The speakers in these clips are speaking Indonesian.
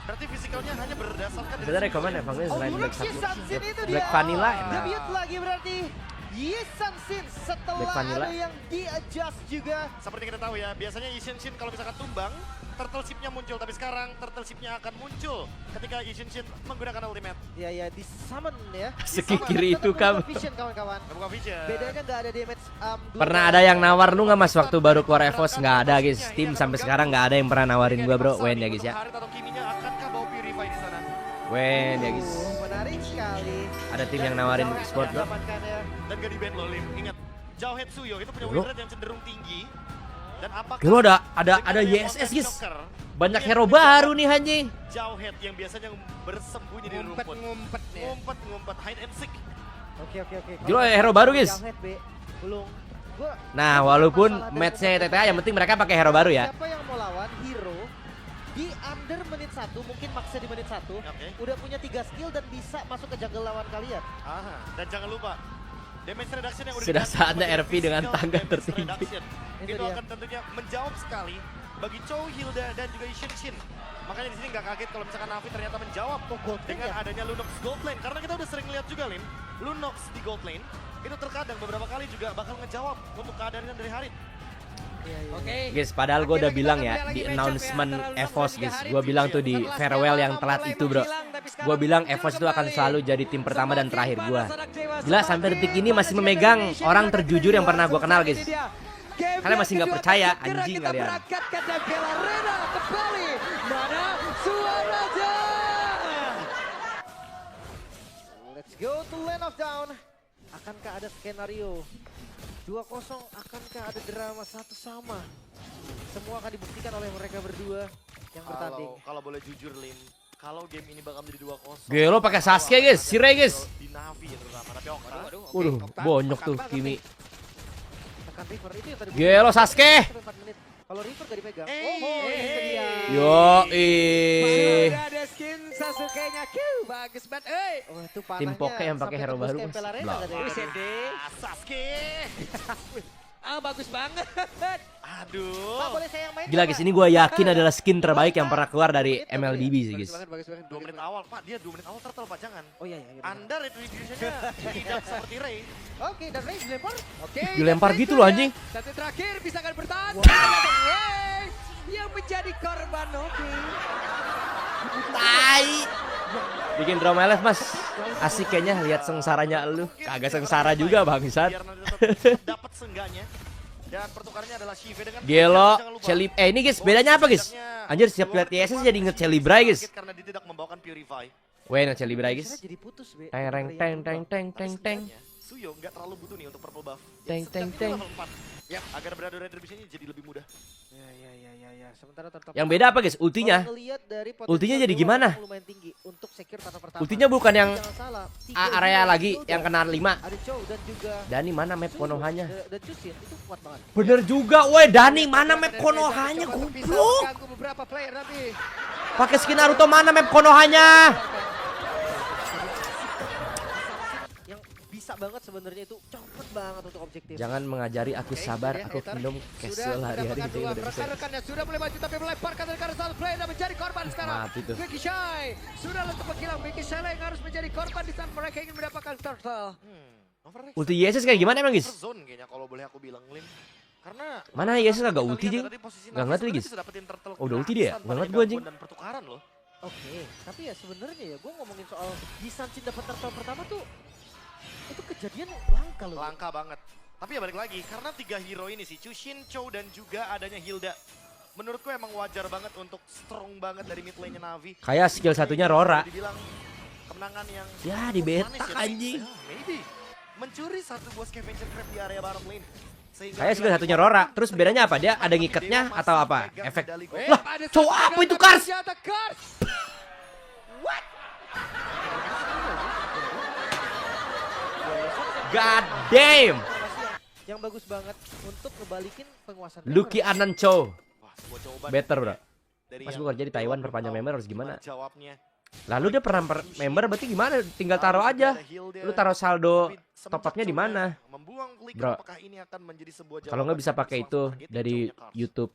Berarti fisikalnya hanya berdasarkan Kita rekomen emangnya selain Black Black Vanilla enak. Debut lagi berarti Yisan-Shin setelah ada yang di-adjust juga. Seperti kita tahu ya, biasanya Yisan-Shin kalau misalkan tumbang, turtle ship-nya muncul. Tapi sekarang turtle ship-nya akan muncul ketika Yisan-Shin menggunakan ultimate. Ya, di summon ya. Seki kiri itu kan. Kawan-kawan. Bukan vision. Bedanya nggak ada damage. Pernah ada yang nawar lu nggak mas waktu baru keluar EVOS? Nggak ada guys. Tim sampai sekarang nggak ada yang pernah nawarin gua bro. Wen ya guys ya. Harit atau Kiminya akankah bawa Purify di sana? Wen ya guys. Menarik sekali. Ada tim yang nawarin sport bro. Dan gak di ban lo, Lim. Ingat, Jauhead Suyo itu punya win rate yang cenderung tinggi. Dan apakah Lu ada YSS guys. Banyak hero baru nih anjing. Jauhead yang biasanya bersembunyi di rumput. Ngumpet ya. Ngumpet, hide and seek. Oke. Gila hero baru guys. Belum. Nah walaupun matchnya TTA yang penting mereka pakai hero baru ya. Siapa yang mau lawan hero di under menit 1, mungkin maksnya di menit 1, udah punya 3 skill dan bisa masuk ke jungle lawan kalian. Aha, dan jangan lupa damage reduction yang udah Sudah dikasih saatnya sebagai RP dengan physical tangga damage tertinggi. reduction. Itu dia. akan tentunya menjawab sekali bagi Chow, Hilda, dan juga Yisan-Shin. Makanya di sini nggak kaget kalau misalkan Navi ternyata menjawab dengan adanya Lunox gold lane. Karena kita udah sering lihat juga, Lim, Lunox di gold lane itu terkadang beberapa kali juga bakal ngejawab untuk keadaan dari Harit. Oke. Guys, padahal gue udah bilang ya di announcement EVOS guys, gue bilang tuh di farewell yang telat itu bro, gue bilang EVOS itu akan selalu jadi tim pertama dan terakhir gue. Gila sampai detik ini masih memegang orang terjujur yang pernah gue kenal guys. Kalian masih nggak percaya anjing kalian. Let's go to Land of Down. Akankah ada skenario 2-0, akankah ada drama satu sama? Semua akan dibuktikan oleh mereka berdua yang bertanding. Kalau boleh jujur, Lim, kalau game ini bakal menjadi 2-0. Gelo pakai Sasuke guys, Shirai guys. Di Navi ya terutama, tapi Okta. Waduh, bonyok tuh Kimi. Tekan River itu yang tadi. Gelo Sasuke. Kalau River gak dipegang. Itu dia. Yo Ada skin Sasuke-nya. Bagus banget. Itu panahnya. Tim Poke yang pakai hero baru, Mas. Sasuke. Bagus banget. Aduh. Pak, boleh saya yang main? gila guys, ini gue yakin adalah skin terbaik yang pernah keluar dari MLBB sih guys. Bagus banget. 2 menit awal, Pak. Dia 2 menit awal turtle, Pak. Jangan. Oh iya. Under itu divisionnya tidak seperti Ray. Oke, dan Ray dilempar. Oke. Dilempar gitu loh anjing. Satu terakhir bisa kan bertahan. Ray yang menjadi korban. Oke. Tai. Bikin drama live mas. Asik kayaknya lihat sengsaranya lu. Kagak sengsara juga bangsat. Biar nanti tetap dapat seenggaknya. Dan pertukarannya adalah Shive dengan Gelo, jangan lupa. Celib. Ini guys, bedanya apa guys? Anjir, setiap lihat TSS jadi inget Celibray guys. Karena dia tidak membawakan Purify. Weh, inget Celibray guys. Jadi putus, Be. Teng. Suyo nggak terlalu butuh nih untuk purple buff. Teng. Level 4. Ya, agar berada retribution-nya jadi lebih mudah. Ya. Sementara tetap. Yang beda apa guys? Ultinya. Ultinya jadi gimana? Lumayan tinggi untuk secure tanah pertama. Ultinya bukan yang Jangan salah, area lagi yang kena 5. Ada Chow dan juga Dani mana map Konohanya? dan Justin itu kuat banget. Bener juga, weh Dani mana map Konohanya goblok. Ganggu beberapa player tapi Pakai skin Naruto mana map Konohanya? yang bisa banget sebenarnya itu cepet banget untuk objektif. Jangan mengajari aku sabar, aku minum casual hari-hari itu. Rekan-rekannya sudah mulai maju tapi melemparkan dari satu player dan menjadi korban sekarang. Mati tuh. Vicky Shy sudah untuk menghilang. Vicky Shy yang harus menjadi korban di saat mereka ingin mendapatkan turtle. Ulti Yesus kayak gimana emang guys? Zone kayaknya kalau boleh aku bilang, Lim. Karena Mana Yesus agak kita ulti lihat jing? tadi posisi Nggak Navi ngerti, sebenarnya guys. bisa dapetin turtle Oh, udah ulti dia ya? gratisan Nggak ngerti tanpa gua, ada anjing. gangguan dan pertukaran loh. Oke, tapi ya sebenarnya ya gue ngomongin soal Yisan-Shin dapat turtle pertama tuh itu kejadian langka loh. Langka banget. Tapi ya balik lagi, karena 3 hero ini sih, Chushin, Chow, dan juga adanya Hilda. Menurutku emang wajar banget untuk strong banget dari mid lane-nya Navi. Kayak skill satunya Rora. Dibilang kemenangan yang Ya cukup dibetak manis ya, anjing. maybe. Mencuri satu buah scavenger trap di area bottom lane. Sehingga Kayak skill satunya Rora. Terus bedanya apa? Dia ada ngiketnya atau apa? Efek. Lah, cowok apa itu Kars? What? God damn. Yang bagus banget untuk ngebalikin penguasaan. Lucky Anan Chow. Wah, sebuah jawaban Better bro. dari Pas yang gue kerja di Taiwan belum perpanjang tahu member harus gimana? Jawabnya. Lalu dia pernah member berarti gimana? Tinggal taruh aja. Lu taruh saldo top up-nya di mana? Membuang klik, Bro, apakah ini akan menjadi sebuah kalau nggak jawaban bisa yang pakai itu langsung targetin dari Chow-nya Kars? YouTube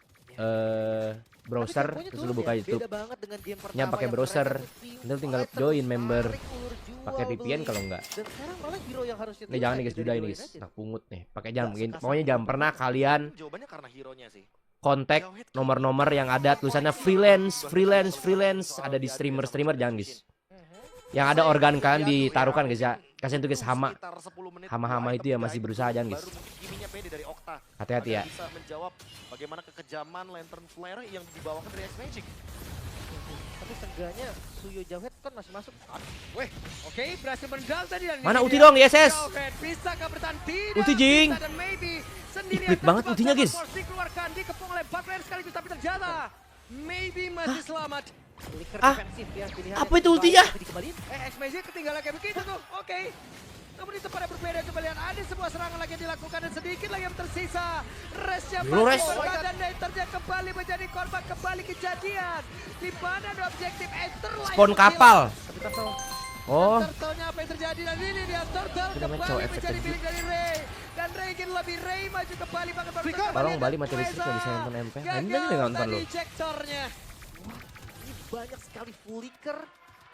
browser Tapi terus temponya lu turun buka ya, YouTube. beda banget dengan game pertama Nya pakai yang browser. mereka mesti Nanti tinggal item, join member. tarik, ulur, jual, Pakai VPN beli. kalau enggak. Dan sekarang malah hero yang harusnya Nih jangan nih guys, udah ini guys. Nak pungut nih. Pakai jangan begini. Pokoknya jangan pernah kalian Jawabannya karena hero-nya sih. kontak nomor-nomor yang ada tulisannya freelance ada di streamer jangan guys. Yang ada organ kalian ditaruhkan guys ya. Kasihan tuh guys hama itu ya masih berusaha jangan guys. Baru mungkin giminya pede dari Okta. Hati-hati ya. Bisa menjawab bagaimana kekejaman Lantern Flare yang dibawakan dari X-Magic. Tapi seenggaknya Suyo Jawhead kan masih masuk. Weh, oke, berhasil menendang tadi dan Mana ini ulti dia. dong, YSS? Jawhead bisakah bertahan? Tidak. Ulti, Jing. Bisa dan maybe sendirian Ih, pelit banget terjebak ultinya, sama guys. force dikeluarkan dikepung oleh Buckland sekaligus tapi ternyata maybe masih selamat. Flicker Ah, defensif ya pilihannya. apa itu ultinya? Tapi dikembaliin. X-Magic ketinggalan kayak begitu tuh, oke. Namun di tempat yang berbeda kembali ada sebuah serangan lagi yang dilakukan dan sedikit lagi yang tersisa. Resnya Dulu, Res. dan Nethernya kembali menjadi korban kembali kejadian. Di mana ada objektif Ether Spawn kapal. Tapi Turtle Oh, Turtle-nya apa yang terjadi dan ini dia Turtle Itu namanya kembali cowok efek menjadi tadi. milik dari Ray dan Ray ingin lebih Ray maju kembali bahkan baru tolong Bali mati listrik nggak bisa nonton MP. Nah, ini nggak nonton lo. Injektornya. ini banyak sekali flicker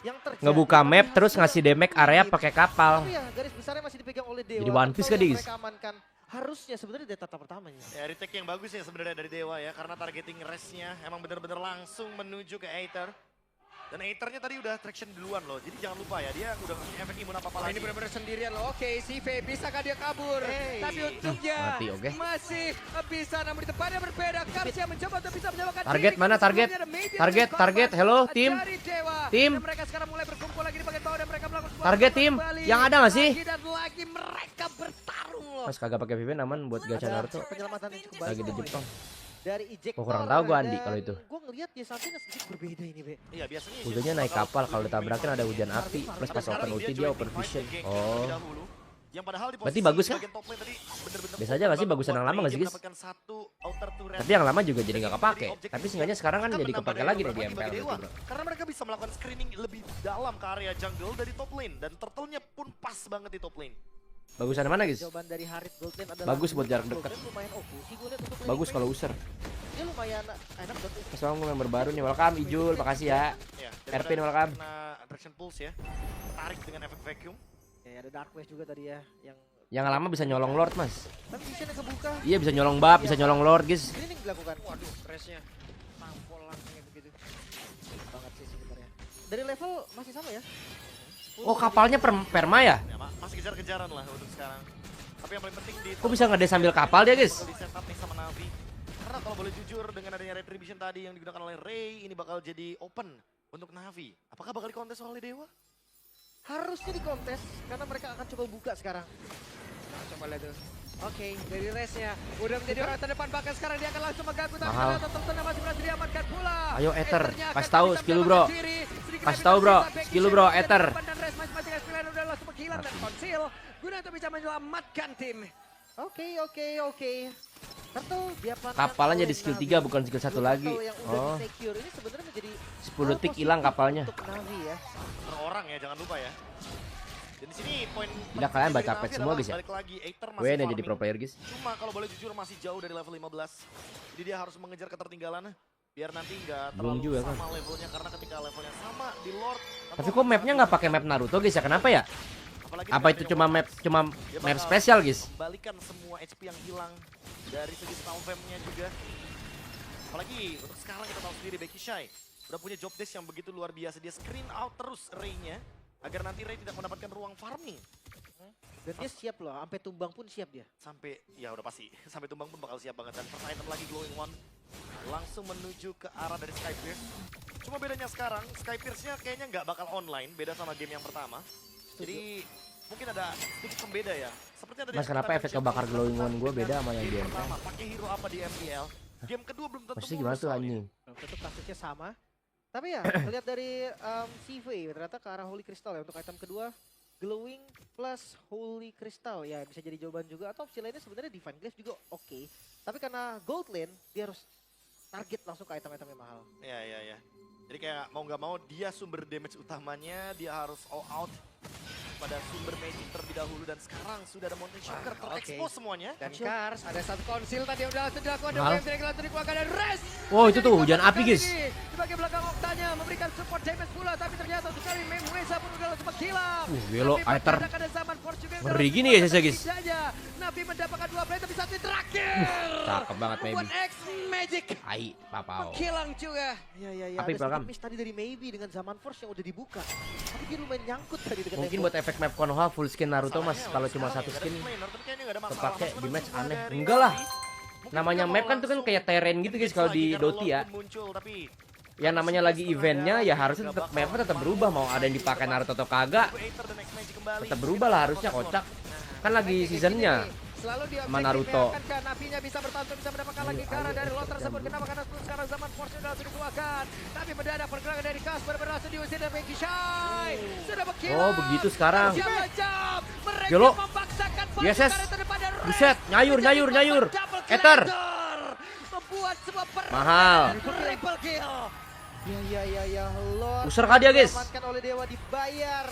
yang terjadi. Ngebuka Tapi map hasil terus ngasih damage area pakai kapal. Tapi ya garis besarnya masih dipegang oleh Dewa. Jadi One Piece Turtle kan, yang guys? mereka amankan. Harusnya sebenarnya dari tatap pertamanya. Ya retake yang bagus ya sebenarnya dari Dewa ya karena targeting restnya emang bener-bener langsung menuju ke Aether. Dan Aethernya tadi udah traction duluan loh, jadi jangan lupa ya dia udah ngasih efek imun apa-apa lagi. Ini benar-benar sendirian loh. Oke, si V bisakah dia kabur? Hey. Tapi untungnya Mati, oke. masih bisa namun di tempatnya berbeda. Karsia mencoba untuk bisa menyebabkan Target diri. mana, target? Sebelumnya ada Maybe Target, menjadi target. korban Hello, tim? dari Dewa. Tim? Dan mereka sekarang mulai berkumpul lagi di bagian bawah dan mereka melakukan sebuah Target, serangan tim? kembali. Yang ada nggak sih? Lagi dan lagi mereka bertarung loh. Mas kagak pakai VPN aman buat gacha Naruto. Penyelamatan yang cukup baik. Lagi di Jepang. Dari ejector. Oh, kurang tahu gua Andi kalau itu. Gue ngeliat ya Santina sedikit berbeda ini, Be. Iya biasanya Ultinya naik kapal kalau ditabrakin ada hujan api plus pas open ulti dia open vision. Oh. Yang padahal di Berarti posisi bagus kah? bagian top lane tadi bener-bener Biasa aja nggak sih bagusan yang lama nggak sih, guys? mendapatkan satu outer turret. Tapi yang lama juga jadi nggak kepake. Jadi objektif Tapi seenggaknya sekarang kan akan jadi menambah kepake daya lagi nih di berbagi MPL bagi Dewa. gitu, bro. Karena mereka bisa melakukan screening lebih dalam ke area jungle dari top lane dan turtle-nya pun pas banget di top lane. Bagusan mana guys? Jawaban dari Harit Goldman adalah Bagus buat jarak dekat. Goldman lumayan oke sih gue liat untuk Bagus laning kalau phase. user. Dia lumayan enak buat Mas Bang gue member baru nih. Welcome Ijul, makasih ya. Ya, RP welcome. Karena attraction pulse ya. Tarik dengan efek vacuum. Ya, ada Dark Wave juga tadi ya yang Yang lama bisa nyolong Lord mas. tapi visionnya kebuka. Iya bisa nyolong Bab, bisa nyolong Lord guys. Screening dilakukan. Waduh, stressnya tampol langsung kayak begitu. Banget sih sebenarnya. Dari level masih sama ya. Oh kapalnya perma ya? Ya, masih kejar-kejaran lah untuk sekarang. Tapi yang paling penting di Kok bisa ngede sambil kapal dia guys? bakal di setup nih sama Navi. Karena kalau boleh jujur dengan adanya Retribution tadi yang digunakan oleh Ray ini bakal jadi open untuk Navi. Apakah bakal dikontes oleh Dewa? Harusnya di kontes karena mereka akan coba buka sekarang. Nah, coba lihat tuh. Oke, dari resnya udah menjadi orang terdepan bahkan sekarang dia akan langsung mengganggu tapi Mahal. ternyata Turtle masih berhasil diamankan pula. Ayo, Ether. Ethernya Kasih akan tahu bisa skill lu, bro. menyelamatkan diri. Sedikit Kasih lebih tahu, bro. tersisa, Skill lu, Becky bro. Shay Ether. dari depan dan Res masing-masing skill udah langsung menghilang dan konsil guna untuk bisa menyelamatkan tim. Oke. Turtle diamankan Kapalnya jadi oleh skill Navi. 3 bukan skill 1 lagi. Turtle yang udah Oh, di-secure ini sebenarnya menjadi 10 detik positif hilang kapalnya. Untuk Navi ya. Per orang ya, jangan lupa ya. Dan di sini poin Gila, kalian baca dari pet Navi semua, adalah guys, ya? balik lagi Aether masih gue nih jadi farming. pro player guys. Cuma kalau boleh jujur masih jauh dari level 15. Jadi dia harus mengejar ketertinggalan biar nanti nggak Belum terlalu juga, kan? sama levelnya karena ketika levelnya sama di Lord. Tapi kok mapnya nggak pakai map Naruto guys ya? Kenapa ya? Apalagi Apa itu cuma map spesial guys? Balikan semua HP yang hilang dari segi Stalfam-nya juga. Apalagi untuk sekarang kita tahu sendiri Becky Shay udah punya job desk yang begitu luar biasa. Dia screen out terus Ray-nya agar nanti Ray tidak mendapatkan ruang farming. Dan dia siap loh, sampai tumbang pun siap dia. Sampai ya udah pasti sampai tumbang pun bakal siap banget. Dan first item lagi Glowing One langsung menuju ke arah dari Skypierce. Cuma bedanya sekarang Skypierce-nya kayaknya nggak bakal online, beda sama game yang pertama. Jadi mungkin ada sedikit pembeda ya. Seperti yang tadi Mas, kita kenapa mention efek kebakar di Glowing One gue dengan beda sama yang game di MPL? pertama, pakai hero apa di MPL. Game kedua belum tentu Maksudnya gimana mulus tuh soalnya. anjing? Belum tentu kasusnya sama. Tapi ya, lihat dari CV ternyata ke arah Holy Crystal ya untuk item kedua. Glowing plus Holy Crystal ya bisa jadi jawaban juga. Atau opsi lainnya sebenarnya Divine Glaive juga oke. Tapi karena gold lane dia harus target langsung ke item-item yang mahal. Ya. Jadi kayak mau nggak mau dia sumber damage utamanya dia harus all out pada sumber magic terlebih dahulu dan sekarang sudah ada Mountain Shocker terekspos semuanya. Dan Kars ada satu konsil tadi yang udah langsung dilakukan. Mahal. Wave direct langsung dikeluarkan dan Rest. Wow, itu tuh hujan api guys. Di bagian belakang Oktanya memberikan support damage pula, tapi ternyata untuk kali Memweza pun udah langsung menghilang. Gelo, Tapi Aether. bertindak ada Zaman Force juga yang Ngeri dalam gini support guys ya, guys. setidaknya. Navi mendapatkan 2 play tapi satu yang terakhir. Cakep banget Maybe. Membuat X Magic Ai, papau. menghilang juga. Ya, Api ada belakang. sedikit miss tadi dari Maybe dengan Zaman Force yang udah dibuka. Tapi dia lumayan nyangkut tadi dekat Mungkin tembok. buat efek map Konoha full skin Naruto mas. Masalahnya Kalau untuk cuma sekarang satu ya, skin ada explainer, tapi kayaknya nggak ada masalah. kepake Meskipun di match semua aneh. dari Enggak lah. Navi, mungkin Namanya kita map mau kan tuh kan langsung kayak terrain gitu guys kalau di lagi karena Dota ya. Lord pun muncul, tapi Yang namanya lagi eventnya ya harusnya tetap mapnya tetap berubah. Mau ada yang dipakai Naruto atau kagak, Aether dan X Magic kembali. tetap berubah lah harusnya kocak. Kan lagi seasonnya. Selalu dia sama Naruto. Akankah Navinya bisa bertahan untuk bisa mendapatkan lagi Kara dari lot tersebut? Kenapa? Karena sekarang Zaman Force sudah langsung dikeluarkan. Tapi mendadak pergerakan dari Kas benar-benar langsung diusir dan Becky Shy sudah berkilau. Oh begitu sekarang. Jam-jam mereka Gelo. memaksakan Yes, yes. terdepan dan Buset, nyayur. Double kill Ether. membuat sebuah Mahal. triple kill. Ya, Lord. User kah dia, guys? Diamankan oleh Dewa dibayar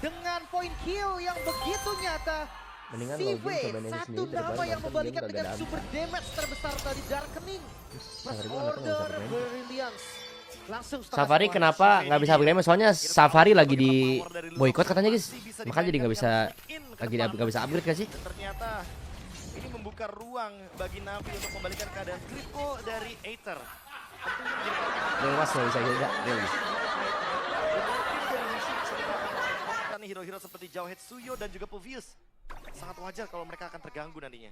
dengan poin kill yang begitu nyata. Mendingan CV, login cobain aja satu sendiri daripada nama yang nonton membalikan game dengan kagak ada super damage terbesar tadi Darkening. Plus Safari gua nggak tahu nggak bisa Order pakai. Brilliance. Langsung start Safari semua. kenapa nggak bisa upgrade? Soalnya Safari lagi di boykot katanya guys. Makanya jadi nggak bisa upgrade kan sih? Dan ternyata ini membuka ruang bagi Navi untuk membalikan keadaan Crypto dari Aether. Tentunya menjadi Real mas nggak bisa hilda. Real guys. Karena hero-hero seperti Jauhead Suyo dan juga Povius sangat wajar kalau mereka akan terganggu nantinya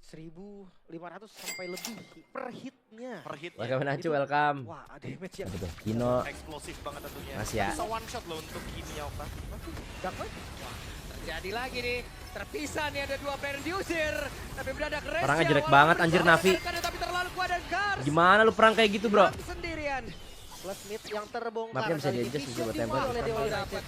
1.500 sampai lebih per hitnya. per hit. Welcome Nacho, welcome. Wah, damage yang Betul. Kino. Eksplosif banget tentunya. Masih ya. Bisa one shot loh untuk Kimia Okta. Dark Knight. Terjadi lagi nih, terpisah nih ada 2 player yang diusir. Tapi mendadak Resya. Perangnya jelek walaupun banget, anjir, bersama Navi. dengan tapi terlalu kuat dan Kars. Gimana lu perang kayak gitu bro? Sendirian. Plus mid yang terbongkar. Mapnya bisa kali ini. di-adjust Vision buat dimulai tembak. oleh Dewa United.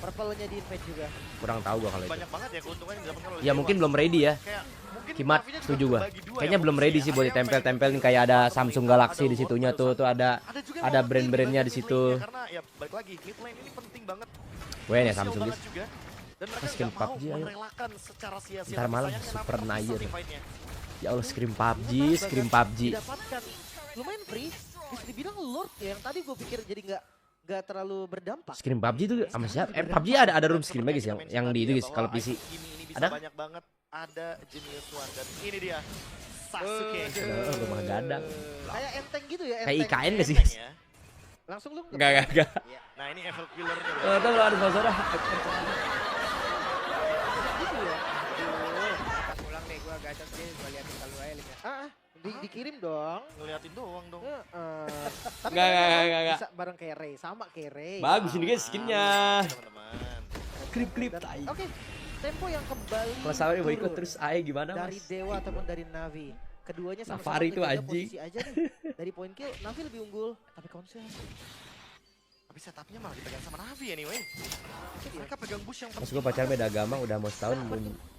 Purple-nya di invade juga. Kurang tahu gua kalau itu. Banyak banget ya keuntungan yang didapatkan oleh Ya Dewa. mungkin belum ready ya. Kayak mungkin Kimat Navinya juga setuju gua. terbagi dua Kayaknya ya belum ready posisinya. sih buat Ada yang ditempel-tempelin pengen kayak ada atau Samsung Ward, Galaxy ada di Ward, situnya ada tuh Samsung. ada juga yang ada mau brand-brandnya nge-play di situ. mid lane-nya, karena ya balik lagi mid lane ini penting banget. Wen ya Crucial Samsung banget guys. juga. Dan mereka Skin nggak mau PUBG, ayo. merelakan secara sia-sia. Ntar Tapi malam sayangnya Super Navi Nair. bisa fight-nya. Ya Allah scream PUBG. Didapatkan lumayan free. Bisa dibilang Lord ya, yang tadi gue pikir jadi nggak terlalu berdampak. Scream PUBG tuh sama siapa? PUBG ada room scream guys yang di itu guys kalau PC. Ini bisa Ada? banyak banget. Ada Genius One dan ini dia Sasuke. Oh, rumah gadang. Kayak enteng gitu ya. Kayak enteng. IKN gak sih? Enteng ya. Langsung lu Enggak. Nah ini Evil Killernya. Oh, tahu lo ada sponsor. gitu ya. Pulang deh gua gacor sih, gua liatin kalau aja lihat. Dikirim dong. Ngeliatin doang dong. Tapi Enggak, mereka enggak. bisa bareng kayak Ray, sama kayak Ray. Bagus ini guys skinnya. Teman-teman. Klip. Dan- Oke, tempo yang kembali Kalau Safari boykot turun terus AE gimana dari mas? Dewa ataupun dari Navi. Keduanya sama-sama Safari tuh menjaga anjing. posisi aja nih. Dari poin kill, Navi lebih unggul, tapi konsil. Tapi setupnya malah dipegang sama Navi anyway. Mereka pegang bush yang Mas gue pacar beda agama udah mau setahun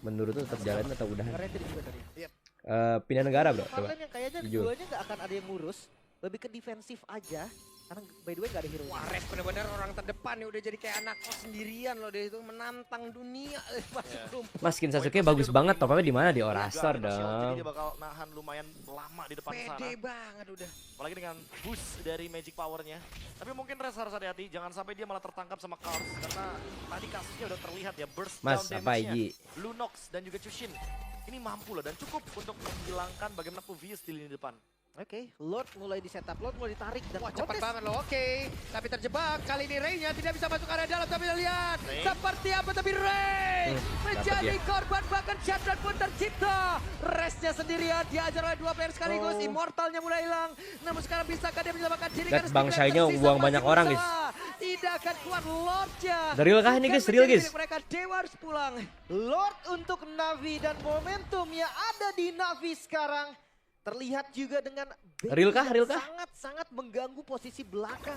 menurut tuh tetap jalan atau udah Ngerentir juga tadi. pindah negara bro coba. Frontline yang kayaknya Jujur. keduanya nggak akan ada yang ngurus, lebih ke defensif aja. Karena by the way nggak ada hero. Wah, Res bener-bener orang terdepan nih udah jadi kayak anak kos sendirian loh dia itu menantang dunia masuk rumput. Mas skin Sasuke bagus banget top di mana di Orastor Jadi dong. dia bakal nahan lumayan lama di depan sana. Pede banget udah. Apalagi dengan boost dari magic powernya. Tapi mungkin Res harus hati-hati, jangan sampai dia malah tertangkap sama Kars. Karena tadi kasusnya udah terlihat ya, burst Mas, down apa, damage-nya. Igi? Lunox dan juga Chushin. Ini mampu loh dan cukup untuk menghilangkan bagaimana Povius di lini depan. Oke, Lord mulai di setup, Lord mulai ditarik dan Wah, cepat protes. banget loh. Oke, tapi terjebak. Kali ini Ray-nya tidak bisa masuk area dalam. Tapi lihat Ray. seperti apa. Tapi Ray menjadi dapet korban, bahkan shutdown pun tercipta. Restnya sendirian diajar oleh 2 player sekaligus. Oh. Immortalnya mulai hilang. Namun sekarang bisakah dia menyelamatkan diri? Lihat Karena bangsanya sedikit buang tersisa, banyak masih orang, berusaha. Tidak akan kuat Lordnya. Real kah ini, Bukan guys? Real, menjadi guys? milik mereka. Dewa harus pulang. Lord untuk Navi dan momentum yang ada di Navi sekarang terlihat juga dengan Real kah? yang Real kah? sangat-sangat mengganggu posisi belakang.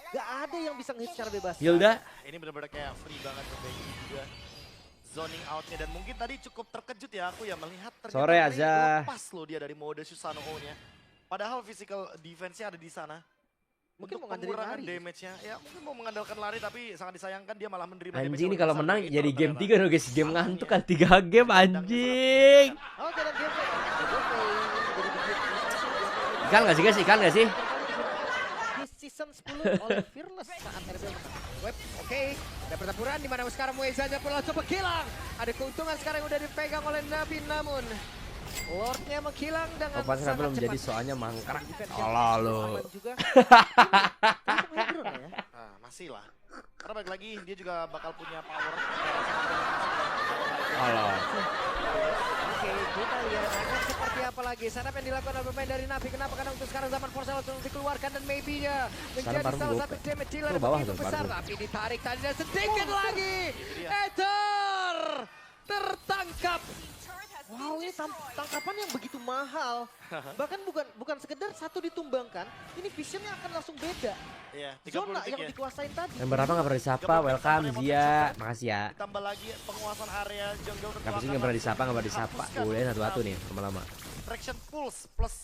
Gak ada yang bisa nge-hit secara bebas. Hilda Ini benar-benar kayak free banget ke Becky juga. Zoning outnya dan mungkin tadi cukup terkejut ya aku ya melihat ternyata Sore Ray aja. lepas loh dia dari mode Susanoo-nya. Padahal physical defense-nya ada di sana. Mungkin untuk mau ngandelin pengurangan lari. damage-nya. Ya mungkin mau mengandalkan lari tapi sangat disayangkan dia malah menerima damage Anjing yang ini kalau lebih menang besar dari jadi Ithor game ternyata. 3 dong guys. Game ngantuk kan 3 game anjing. Oke, dan game fake. Game fake. Jadi begitu. Ikan gak sih guys? Ikan gak sih? Di season 10 oleh Fearless saat RB menang. Web, oke. Ada pertempuran di mana sekarang Muezanya pun langsung menghilang. Ada keuntungan sekarang yang udah dipegang oleh Navi, namun Lordnya menghilang dengan Oh, pasti sangat belum cepat. jadi soalnya mangkrak. Defense yang Alah lo. aman juga. Untuk Hebron ya. Nah, masih lah. Karena balik lagi dia juga bakal punya power. Alah. Oke, kita lihat akan seperti apa lagi setup yang dilakukan oleh pemain dari Navi. Kenapa? Karena untuk sekarang zaman Force langsung dikeluarkan dan maybe-nya menjadi Sekarang salah Parmu satu gope. damage dealer Tuh, bawah begitu tuh, besar. Parmu. Tapi ditarik tadi dan sedikit lagi. Ethor tertangkap. Wow, ini tangkapan yang begitu mahal. Bahkan bukan sekedar satu ditumbangkan, ini visionnya akan langsung beda. Iya, 30 Zona detik yang ya. dikuasain tadi. Yang berapa gak pernah disapa? Welcome Zia. Makasih ya. Ditambah lagi penguasaan area jungle Kenapa sih gak pernah disapa? Gak pernah disapa. Boleh satu-satu nih lama-lama. Traction pulse plus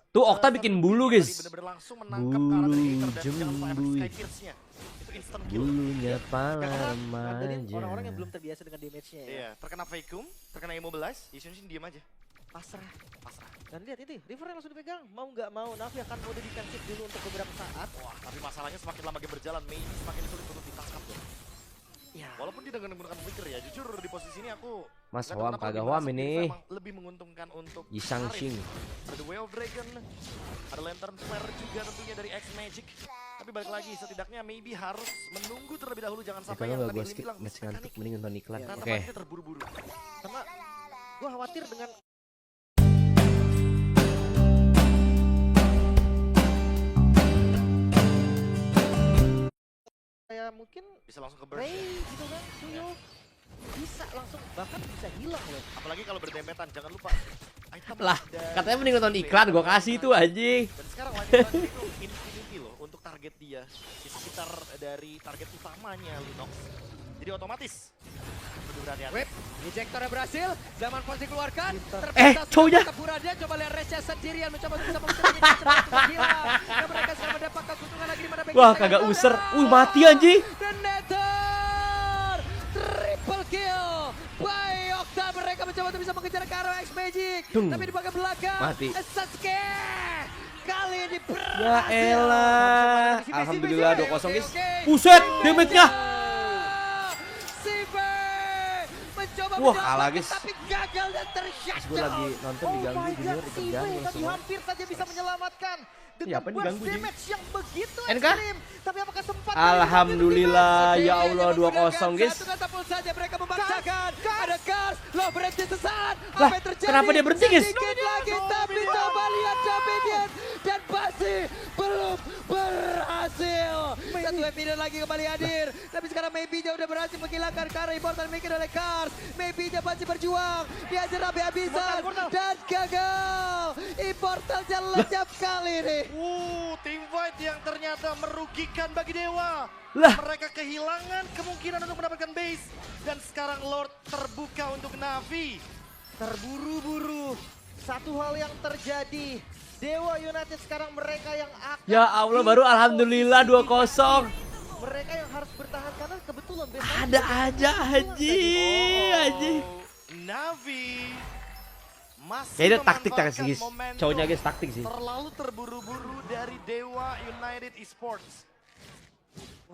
Tuh Okta bikin bulu guys. bener-bener langsung menangkap ke arah dari Hater dan jangan lupa efek Jembui. Sky Pierce-nya. Itu instant kill. Bulunya pala Ngandelin remaja. orang-orang yang belum terbiasa dengan damage-nya ya. Iya, terkena vacuum, terkena immobilize, Yushin diem aja. Pasrah. Pasrah. Dan lihat itu, River langsung dipegang. Mau nggak mau, Navi akan mode defensif dulu untuk beberapa saat. Wah, tapi masalahnya semakin lama game berjalan, Mei semakin sulit untuk ditangkap loh. Ya. Walaupun dia dengan menggunakan flicker ya, jujur di posisi ini aku Mas nggak tahu Hoam kenapa kagak lebih Hoam merasa ini. River emang lebih menguntungkan untuk Yisang Arif. Shing. Ada The Way of Dragon, ada Lantern Flare juga tentunya dari X Magic. Tapi balik lagi, setidaknya maybe harus menunggu terlebih dahulu, jangan sampai Kalau yang gak tadi gue Lim skip bilang match mekanik. ngantuk mending nonton iklan. Karena Oke. tempatnya terburu-buru. Karena gue khawatir dengan kayak mungkin Bisa langsung ke burst. Ray gitu kan, Suyo bisa langsung bahkan bisa hilang loh. Apalagi kalau berdempetan, jangan lupa. Item Lah, dari katanya mending nonton iklan, gue kasih tuh anjing. Dan sekarang Lightning itu infinity loh untuk target dia. Di sekitar dari target utamanya Lunox. Jadi otomatis perlu berhati-hati. Web, ejectornya berhasil, zaman Force dikeluarkan. cowoknya. Pertempurannya, coba lihat Resha sendirian mencoba bisa menguntungkan cepat untuk hilang. Dan mereka sekarang mendapatkan keuntungan lagi di mana Becky Wah sangat kagak mudah. user. Mati anjing. Dan Nether triple kill by Okta. Mereka mencoba untuk bisa mengejar ke arah X Magic. Dung. Tapi di bagian belakang Mati. Sasuke kali ini berhasil. Ya elah. Messi, Alhamdulillah Messi, 2-0 guys. oke. Buset, damage-nya. Sive mencoba Wah, menyelamatkan, kalah, guys. tapi gagal dan tershutdown. Gue lagi nonton diganggu my junior God, ikut ganggu tadi semua. hampir saja bisa menyelamatkan Iya, dengan apa burst diganggu, Jing? damage yang begitu NK? ekstrim. Tapi apakah sempat? Alhamdulillah ya Oke, Allah hanya 2-0 guys. Satu katapult saja mereka memaksakan. Ada Cars, low berhenti sesaat. Lah, Apa yang terjadi? kenapa dia berhenti, guys? Sedikit lagi, tapi coba lihat Dominion. Dan masih belum berhasil. Satu evidence lagi kembali hadir. Tapi sekarang Maybe-nya udah berhasil menghilangkan karena immortal maker oleh Cars. Maybe-nya masih berjuang. Diajar habis-habisan. Dan gagal. Immortal-nya lenyap kali ini. Team fight yang ternyata merugikan bagi Dewa. Lah. Mereka kehilangan kemungkinan untuk mendapatkan base. Dan sekarang Lord terbuka untuk Navi. Terburu-buru. Satu hal yang terjadi. Dewa United sekarang mereka yang akan Ya Allah baru alhamdulillah 2-0. mereka yang harus bertahan karena kebetulan Ada aja anjing. Navi masih Kayaknya taktik memanfaatkan guys. momentum Cowoknya guys taktik sih. terlalu terburu-buru dari Dewa United Esports.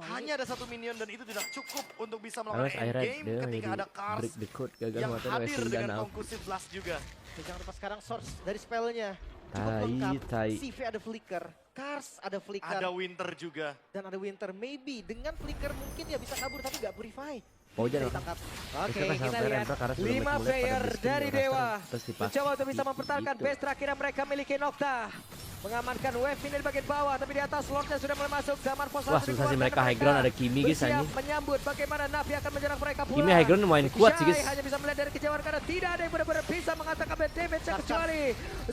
Hanya ada satu minion dan itu tidak cukup untuk bisa Awas melakukan akhirnya endgame dia ketika jadi ada Cars break the code gagal yang muatan hadir Wesley dan dengan Alf. conclusive blast juga. Jangan lupa sekarang source dari spellnya. Cukup Tai, lengkap. tai. CV ada flicker, Cars ada flicker, Ada Winter juga. dan ada Winter. Maybe dengan flicker mungkin ya bisa kabur tapi nggak purify. Paujan Ditangkap. Oke, Kita kita sampai lihat rempah karena sudah 5 mulai pada player boosting dari roster, Dewa terus dipakai mencoba untuk bisa gitu. mempertahankan base terakhir yang mereka miliki Nocta. Mengamankan wave ini di bagian bawah, tapi di atas Lordnya sudah mulai masuk. Zaman Force Wah, langsung susah sih dikeluarkan mereka dan high ground, ada Kimi guys, bersiap anjing. menyambut bagaimana Navi akan menyerang mereka pula. Kimi high ground lumayan kuat sih guys. Hanya bisa melihat dari kejauhan karena tidak ada yang benar-benar bisa mengatakan damage kecuali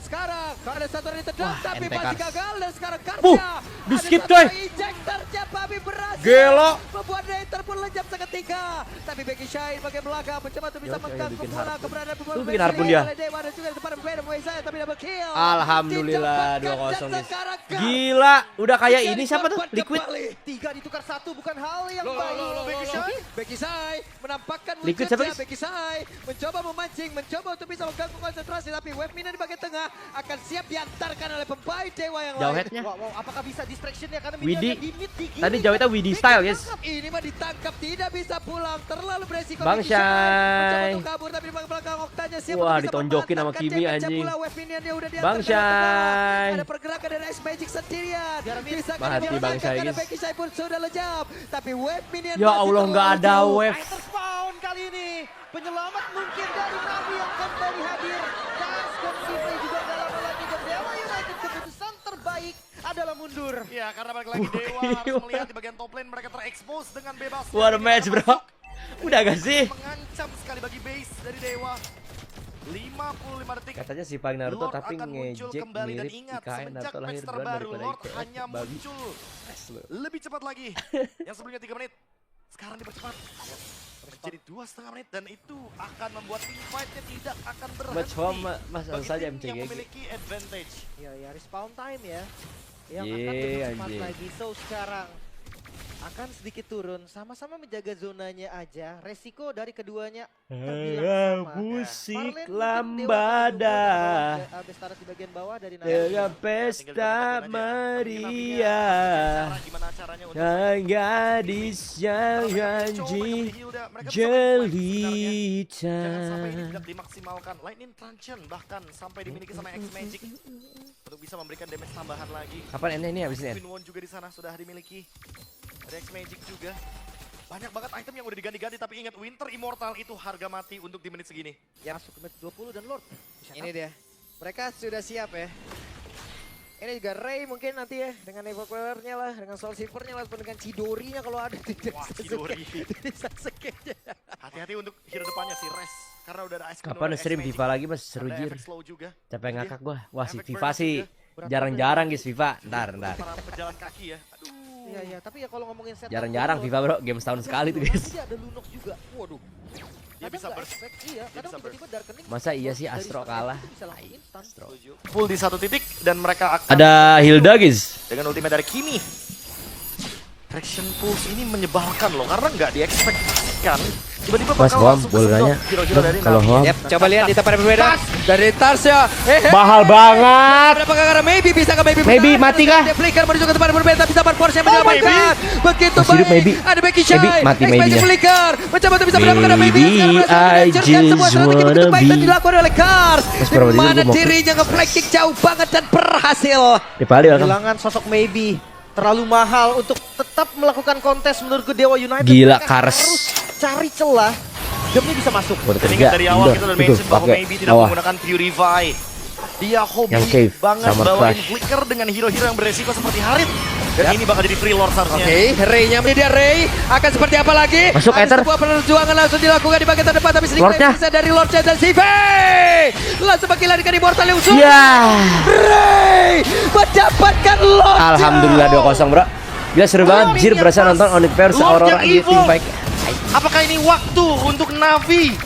sekarang ada satu yang terdekat Wah, tapi ente masih Cars. gagal dan sekarang Puh, Karsnya di skip, ada coy. satu injektornya Babi berhasil Gelo. membuat Nether pun lenyap seketika. mereka. Tapi Becky Shine bagian belakang mencoba untuk bisa Yo, mengganggu bikin bola harpun. keberadaan pemain Lu bikin harpun dia. Dewa dan juga depan Brandon Moisés tapi double kill. Alhamdulillah Didapatkan 2-0 dan guys. sekarang Gila, udah kayak ini siapa tuh? korban Liquid. kembali. 3 ditukar 1 bukan hal yang Loh, baik. Becky Shine. Becky Shine menampakkan Liquid siapa, wujudnya. guys? Becky Shine mencoba memancing, mencoba untuk bisa mengganggu konsentrasi tapi wave minion di bagian tengah akan siap diantarkan oleh pemain Dewa yang Jauh lain. headnya. Wow, apakah bisa distraction-nya karena Widi. minionnya di mid di Tadi jauhnya Widi style guys. Ini mah ditangkap, tidak bisa pulang, terlalu beresiko. Bang Becky Shine mencoba Syai. untuk kabur tapi di belakang Oktanya siap Wah, untuk bisa ditonjokin sama memanfaatkan Kimi, damage anjing. pula. Wave minionnya udah Bang diantarkan oleh tengah. Syai. Ada pergerakan dari Ice Magic sendirian. Bisa Mati Bang Syai, karena guys. Becky Shine pun sudah lejap. Tapi wave minion Ya masih Allah, nggak terlalu ada jauh. wave. Fighter spawn kali ini. Penyelamat mungkin dari Navi yang kembali hadir. Dan Scott Sivey juga gak lama lagi ke Dewa United. Keputusan terbaik adalah mundur. Ya, karena balik lagi Dewa harus melihat di bagian top lane mereka terekspos dengan bebas. What a match bro. Udah gak sih? Mengancam sekali bagi base dari Dewa. 55 detik. Katanya si Pang Naruto Lord tapi akan muncul ngejek kembali dan mirip ingat IKN semenjak Naruto patch lahir duluan terbaru daripada Lord IKN. hanya Babi. muncul Es lu. lebih cepat lagi. Yang sebelumnya 3 menit sekarang dipercepat menjadi 2,5 menit dan itu akan membuat team fight-nya tidak akan berhenti. Match home mas bagi saja tim yang MCGG. memiliki advantage. Ya, respawn time ya. Yang Ye, akan lebih cepat anjing. lagi. So sekarang akan sedikit turun. Sama-sama menjaga zonanya aja. Resiko dari keduanya terbilang sama. Musik Marlene mungkin lambada Dewa akan Bestara di bagian bawah dari Navi. dengan Tinggal pesta kita temukan aja. meriah. Gimana caranya untuk Dan gadis yang janji jelita. jangan sampai ini tidak dimaksimalkan. Lightning Truncheon bahkan sampai dimiliki sama X Magic untuk bisa memberikan damage tambahan lagi. Kapan ini habisnya? Queen Won juga di sana sudah dimiliki. Ada X Magic juga. Banyak banget item yang udah diganti-ganti tapi ingat Winter Immortal itu harga mati untuk di menit segini. Yang masuk ke menit 20 dan Lord. Bisa Ini dia. Mereka sudah siap ya. Ini juga Ray mungkin nanti ya dengan Evoqueler-nya lah, dengan Soul Silver-nya lah, dengan Chidori-nya kalau ada di Wah, Chidori. Sasuke-nya. Hati-hati untuk hero depannya si Res karena udah ada Ice Queen, Kapan udah X stream Magic. FIFA lagi mas seru Ada jir. efek slow juga. Capek ngakak gua. Wah si Efek FIFA burst sih juga. jarang-jarang guys FIFA. Ntar. Para pejalan kaki ya. Aduh. Iya, tapi ya kalau ngomongin setup. Jarang-jarang FIFA bro. Game setahun sekali tuh guys. Dia ada Lunox juga. Waduh. Dia bisa Kadang nggak burst. expect, iya, kadang bisa tiba-tiba Darkening. Masa iya sih dari Astro start kalah? itu bisa langsung instan. Full di satu titik dan mereka akan Ada Hilda guys. dengan ultimate dari Kimi. Traction Pulse ini menyebalkan loh karena nggak diekspektasikan. Tiba-tiba Mas bakal Hom, langsung boleh kesedot nanya? hero-hero dari Kalau Navi. Hom Yap, coba lihat di tempat yang berbeda dari Tarsha. mahal banget. Berapa karena maybe bisa ke maybe Maybe bertahan. mati kah? Dia flicker menuju ke tempat yang berbeda bisa Force yang menyelamatkan. Begitu Masih hidup, baik. maybe. Ada Becky Shine. Maybe, mati, maybe Expansion ya. flicker. Mencoba untuk bisa mendapatkan maybe. Maybe Sekarang berhasil I menghancurkan semua just strategi begitu wanna baik dan be. dilakukan oleh Cars. Mas, Di berapa jujur mana gua mau dirinya nge-flanking jauh banget dan berhasil. Di Bali welcome. Kehilangan sosok Maybe. Terlalu mahal untuk tetap melakukan kontes menurutku Dewa United. Gila, Mereka Kars. harus cari celah demi bisa masuk. Udah Dan ketiga. ingat dari awal Indoor. kita udah Itu mention bahwa pakai Maybe tidak bawah. menggunakan Purify. Dia hobi Yang cave banget sama bawain Crush. flicker dengan hero-hero yang beresiko seperti Harit. Dan ini bakal jadi free lord seharusnya. Oke, Ray-nya dia Ray akan seperti apa lagi? Masuk, Ada Ether. sebuah perjuangan langsung dilakukan di bagian terdepan tapi sedikit Lordnya. bisa dari Lordnya dan Sivey. Langsung menghilangkan Immortal yang usul. Ya. Ray mendapatkan Lord. Alhamdulillah 2-0 bro. Gila seru banget. Jir berasa nonton Oniverse Lord Aurora yang di evil. tim fight. Apakah ini waktu untuk Navi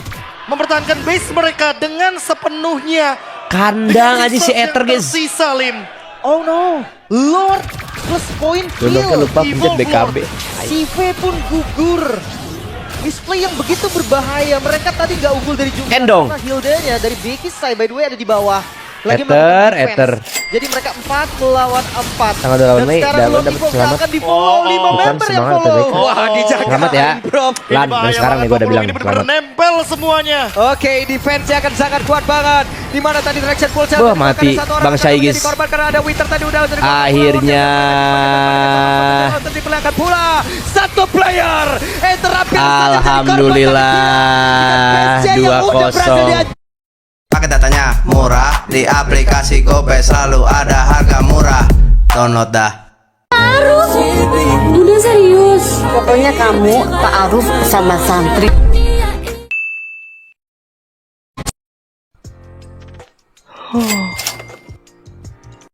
mempertahankan base mereka dengan sepenuhnya? Kandang aja si Ether guys. Sisa Lim. Oh no, Lord plus point Luluknya kill. lupa pencet Evolve BKB. Sive pun gugur. Display yang begitu berbahaya. Mereka tadi nggak unggul dari jumlah. Endong. Karena Hildanya dari Becky side by the way ada di bawah. Ether, melakukan defense. Ether. Jadi mereka 4 melawan 4. Tanggal 2 Dan Mei, sekarang dapat Lord Evo semangat. akan di follow 5 Bukan member yang semangat, follow. tapi- Wah, dijaga. Selamat ya. Bro. Lan, dari sekarang nih gue udah bilang Ini benar-benar selamat. nempel semuanya. Oke, defense-nya akan sangat kuat banget. Di mana tadi traction pulse Wah, mati. Bang Syai, guys. korban karena ada Winter tadi udah Akhirnya. diperlihatkan pula satu player. Terakhir Alhamdulillah 2-0. Paket datanya murah, di aplikasi GoPay selalu ada harga murah. Download dah. Udah serius. Pokoknya kamu ta'aruf sama santri. Oh.